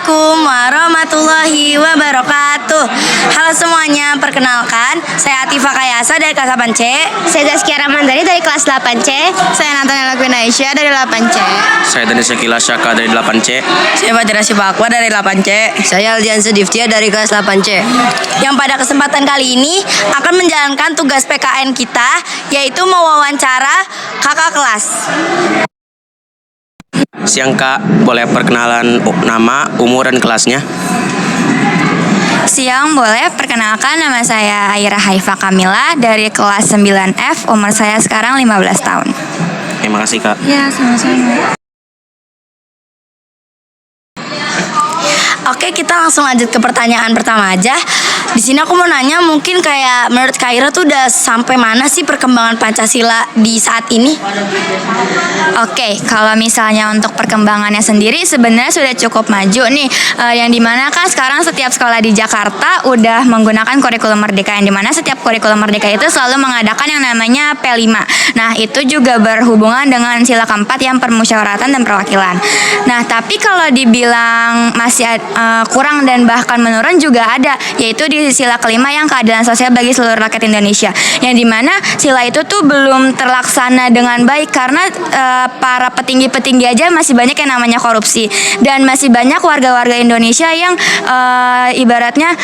Assalamualaikum warahmatullahi wabarakatuh. Halo semuanya, perkenalkan saya Atifa Kayasa dari kelas 8C. Saya Zaskia Ramandari dari kelas 8C. Saya Nathan Lakwina Aisyah dari 8C. Saya Dani Sekila Syaka dari 8C. Saya Fadira Sibakwa dari 8C. Saya Aldian Sediftia dari kelas 8C. Yang pada kesempatan kali ini akan menjalankan tugas PKN kita, yaitu mewawancara kakak kelas. Siang Kak, boleh perkenalan nama, umur, dan kelasnya? Siang, boleh perkenalkan, nama saya Aira Haifa Kamila dari kelas 9F, umur saya sekarang 15 tahun. Terima kasih Kak. Ya, sama-sama. Oke, kita langsung lanjut ke pertanyaan pertama aja. Di sini aku mau nanya, mungkin kayak menurut Kak Ira tuh udah sampai mana sih perkembangan Pancasila di saat ini? Oke, kalau misalnya untuk perkembangannya sendiri sebenarnya sudah cukup maju nih, yang dimana kan sekarang setiap sekolah di Jakarta udah menggunakan kurikulum merdeka, yang dimana setiap kurikulum merdeka itu selalu mengadakan yang namanya P5. Nah, itu juga berhubungan dengan sila keempat yang permusyawaratan dan perwakilan. Nah, tapi kalau dibilang masih kurang dan bahkan menurun juga ada, yaitu di sila kelima yang keadilan sosial bagi seluruh rakyat Indonesia, yang dimana sila itu tuh belum terlaksana dengan baik karena para petinggi-petinggi aja masih banyak yang namanya korupsi, dan masih banyak warga-warga Indonesia yang ibaratnya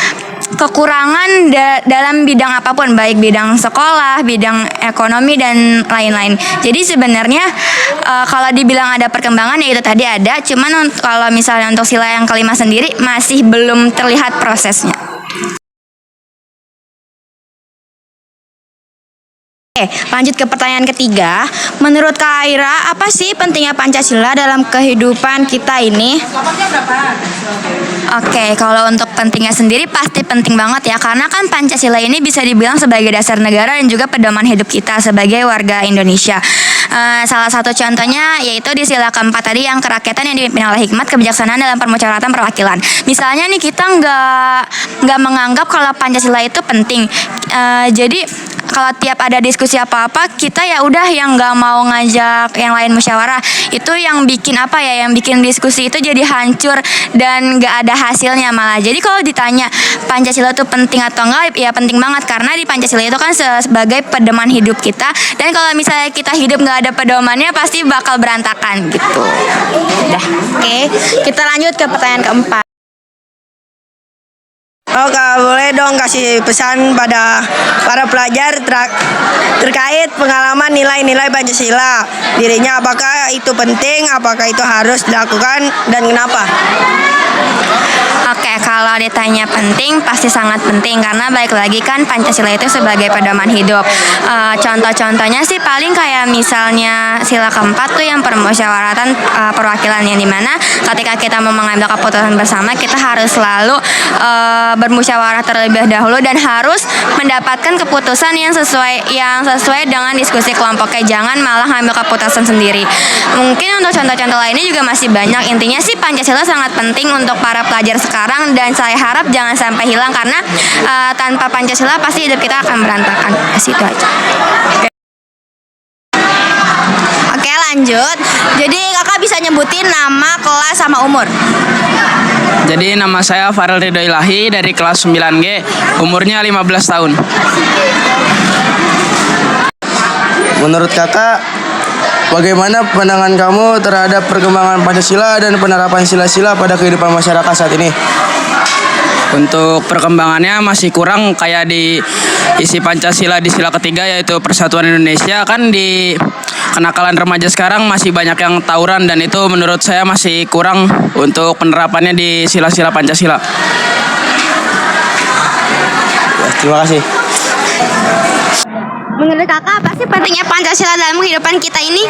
kekurangan dalam bidang apapun, baik bidang sekolah, bidang ekonomi, dan lain-lain. Jadi sebenarnya kalau dibilang ada perkembangan, ya itu tadi ada, cuman kalau misalnya untuk sila yang kelima sendiri masih belum terlihat prosesnya. Oke, lanjut ke pertanyaan ketiga. Menurut Kak Aira, apa sih pentingnya Pancasila dalam kehidupan kita ini? Oke, kalau untuk pentingnya sendiri pasti penting banget ya, karena kan Pancasila ini bisa dibilang sebagai dasar negara dan juga pedoman hidup kita sebagai warga Indonesia. Salah satu contohnya yaitu di sila keempat tadi, yang kerakyatan yang dipimpin oleh hikmat, kebijaksanaan dalam permusyawaratan perwakilan. Misalnya nih, kita nggak menganggap kalau Pancasila itu penting. Jadi kalau tiap ada diskusi apa-apa, kita ya udah yang nggak mau ngajak yang lain musyawarah. Itu yang bikin apa ya, yang bikin diskusi itu jadi hancur dan nggak ada hasilnya malah. Jadi kalau ditanya Pancasila itu penting atau enggak, ya penting banget, karena di Pancasila itu kan sebagai pedoman hidup kita, dan kalau misalnya kita hidup nggak ada pedomannya pasti bakal berantakan gitu. Udah. Oke, kita lanjut ke pertanyaan keempat. Oh Kak, boleh dong kasih pesan pada para pelajar terkait pengalaman nilai-nilai Pancasila. Dirinya apakah itu penting, apakah itu harus dilakukan, dan kenapa? Oke, kalau ditanya penting, pasti sangat penting, karena balik lagi kan Pancasila itu sebagai pedoman hidup. Contoh-contohnya sih paling kayak misalnya sila keempat tuh yang permusyawaratan perwakilan, yang dimana ketika kita mau mengambil keputusan bersama, kita harus selalu bermusyawarah terlebih dahulu dan harus mendapatkan keputusan yang sesuai dengan diskusi kelompoknya, jangan malah ngambil keputusan sendiri. Mungkin untuk contoh-contoh lainnya juga masih banyak. Intinya sih Pancasila sangat penting untuk para pelajar sekarang, dan saya harap jangan sampai hilang, karena tanpa Pancasila pasti hidup kita akan berantakan. Itu aja. Oke, lanjut. Jadi kakak bisa nyebutin nama, kelas, sama umur. Jadi nama saya Farel Ridho Ilahi dari kelas 9G, umurnya 15 tahun. Menurut kakak, bagaimana pandangan kamu terhadap perkembangan Pancasila dan penerapan sila-sila pada kehidupan masyarakat saat ini? Untuk perkembangannya masih kurang, kayak di isi Pancasila di sila ketiga yaitu Persatuan Indonesia, kan di kenakalan remaja sekarang masih banyak yang tawuran, dan itu menurut saya masih kurang untuk penerapannya di sila-sila Pancasila. Ya, terima kasih. Menurut kakak, apa sih pentingnya Pancasila dalam kehidupan kita ini?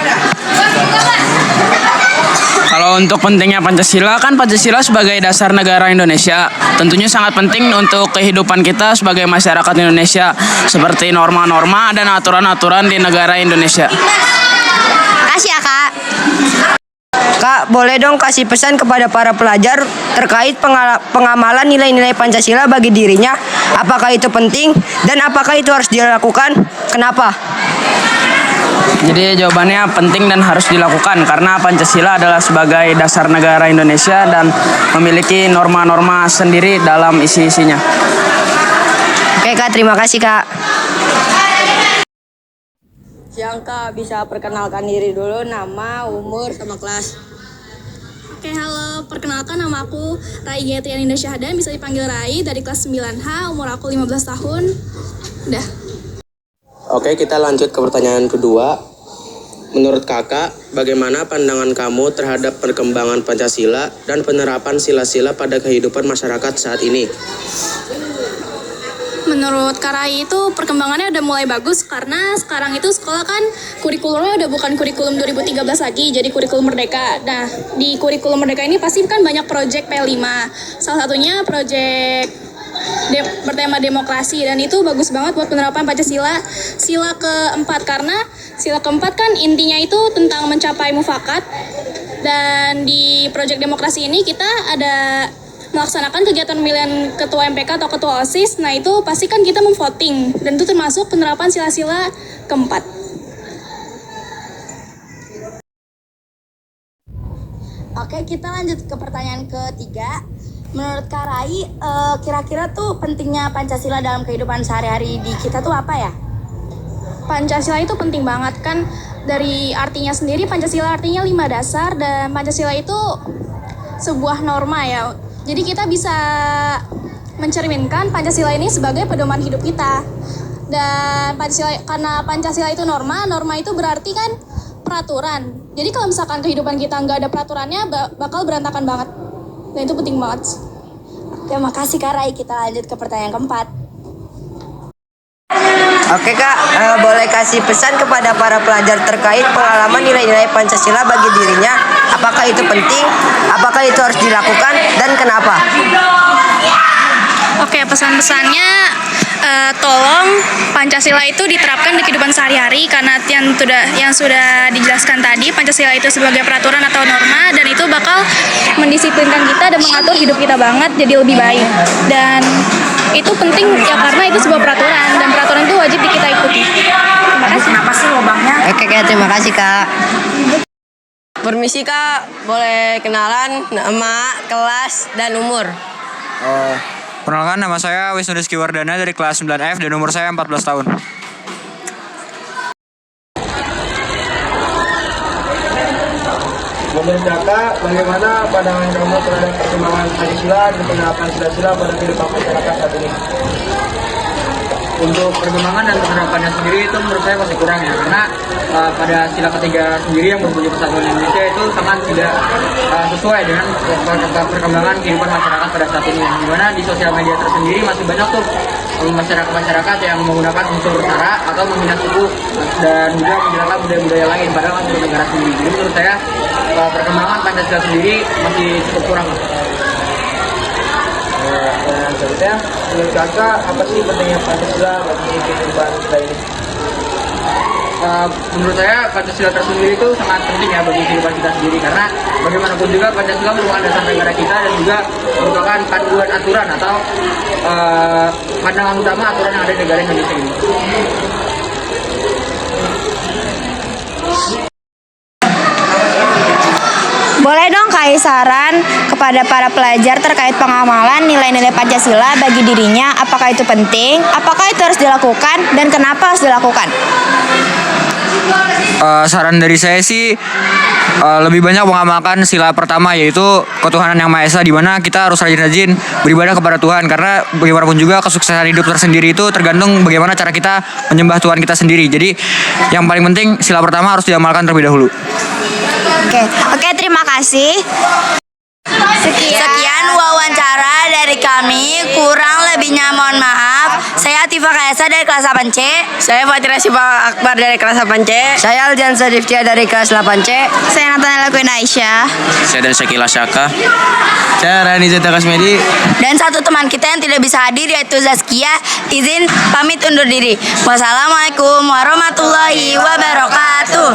Kalau untuk pentingnya Pancasila, kan Pancasila sebagai dasar negara Indonesia tentunya sangat penting untuk kehidupan kita sebagai masyarakat Indonesia, seperti norma-norma dan aturan-aturan di negara Indonesia. Makasih ya Kak. Kak, boleh dong kasih pesan kepada para pelajar terkait pengamalan nilai-nilai Pancasila bagi dirinya. Apakah itu penting dan apakah itu harus dilakukan? Kenapa? Jadi jawabannya penting dan harus dilakukan karena Pancasila adalah sebagai dasar negara Indonesia dan memiliki norma-norma sendiri dalam isi-isinya. Oke Kak, terima kasih Kak. Siang Kak, bisa perkenalkan diri dulu, nama, umur, sama kelas. Oke, halo. Perkenalkan, nama aku Rai Gayatri Aninda Syahdan, bisa dipanggil Rai, dari kelas 9H, umur aku 15 tahun. Udah. Oke, kita lanjut ke pertanyaan kedua. Menurut kakak, bagaimana pandangan kamu terhadap perkembangan Pancasila dan penerapan sila-sila pada kehidupan masyarakat saat ini? Menurut Kak Rai itu perkembangannya udah mulai bagus karena sekarang itu sekolah kan kurikulumnya udah bukan kurikulum 2013 lagi, jadi kurikulum merdeka. Nah, di kurikulum merdeka ini pasti kan banyak proyek P5. Salah satunya proyek bertema demokrasi, dan itu bagus banget buat penerapan Pancasila sila keempat, karena sila keempat kan intinya itu tentang mencapai mufakat, dan di proyek demokrasi ini kita ada melaksanakan kegiatan pemilihan ketua MPK atau ketua OSIS. Nah, itu pasti kan kita memvoting, dan itu termasuk penerapan sila-sila keempat. Oke, kita lanjut ke pertanyaan ketiga. Menurut Kak Rai, kira-kira tuh pentingnya Pancasila dalam kehidupan sehari-hari di kita tuh apa ya? Pancasila itu penting banget kan, dari artinya sendiri Pancasila artinya 5 dasar, dan Pancasila itu sebuah norma ya. Jadi kita bisa mencerminkan Pancasila ini sebagai pedoman hidup kita. Dan karena Pancasila itu norma itu berarti kan peraturan. Jadi kalau misalkan kehidupan kita nggak ada peraturannya, bakal berantakan banget. Dan itu penting banget. Oke, makasih Kak Rai. Kita lanjut ke pertanyaan keempat. Oke Kak, boleh kasih pesan kepada para pelajar terkait pengalaman nilai-nilai Pancasila bagi dirinya. Apakah itu penting? Apakah itu harus dilakukan? Dan kenapa? Oke, pesan-pesannya tolong Pancasila itu diterapkan di kehidupan sehari-hari, karena yang sudah dijelaskan tadi, Pancasila itu sebagai peraturan atau norma, dan itu bakal mendisiplinkan kita dan mengatur hidup kita banget jadi lebih baik. Dan itu penting ya karena itu sebuah peraturan, dan peraturan itu wajib kita ikuti. Terima kasih. Kenapa sih lubangnya? Oke Kak, terima kasih Kak. Permisi Kak, boleh kenalan nama, kelas, dan umur? Perkenalkan, nama saya Wisnu Rizky Wardana dari kelas 9F dan umur saya 14 tahun. Menurut kakak, bagaimana pandangan kamu terhadap perkembangan Pancasila dan penerapan sila-sila pada kehidupan masyarakat saat ini? Untuk perkembangan dan penerapannya sendiri itu menurut saya masih kurang ya, karena pada sila ketiga sendiri yang berbunyi Persatuan Indonesia itu sangat tidak sesuai dengan perkembangan kehidupan masyarakat pada saat ini, dimana di sosial media tersendiri masih banyak tuh masyarakat yang menggunakan unsur sara atau menghina suku dan juga menghilangkan budaya-budaya lain padahal untuk negara sendiri. Jadi menurut saya perkembangan Pancasila sendiri masih cukup kurang. Dan selanjutnya, menurut kakak, apa sih pentingnya Pancasila bagi kehidupan kita ini? Menurut saya Pancasila tersendiri itu sangat penting ya bagi kehidupan kita sendiri, karena bagaimanapun juga Pancasila merupakan dasar negara kita dan juga merupakan panduan aturan atau pandangan utama aturan yang ada di negara Indonesia ini. Boleh dong kasih saran kepada para pelajar terkait pengamalan nilai-nilai Pancasila bagi dirinya. Apakah itu penting? Apakah itu harus dilakukan? Dan kenapa harus dilakukan? Saran dari saya sih lebih banyak mengamalkan sila pertama, yaitu ketuhanan yang Maha Esa, di mana kita harus rajin-rajin beribadah kepada Tuhan, karena bagaimanapun juga kesuksesan hidup tersendiri itu tergantung bagaimana cara kita menyembah Tuhan kita sendiri. Jadi yang paling penting sila pertama harus diamalkan terlebih dahulu. Oke, terima kasih. Sekian wawancara dari kami. Kurang lebihnya mohon maaf. Saya Atifa Kaisa dari kelas 8C. Saya Fatira Sipa Akbar dari kelas 8C. Saya Aljan Sadiftia dari kelas 8C. Saya Nathanael Queen Aisyah. Saya dari Syakila Syaka. Saya Rani Zeta Kasmedi. Dan satu teman kita yang tidak bisa hadir yaitu Zaskia. Izin pamit undur diri. Wassalamualaikum warahmatullahi wabarakatuh.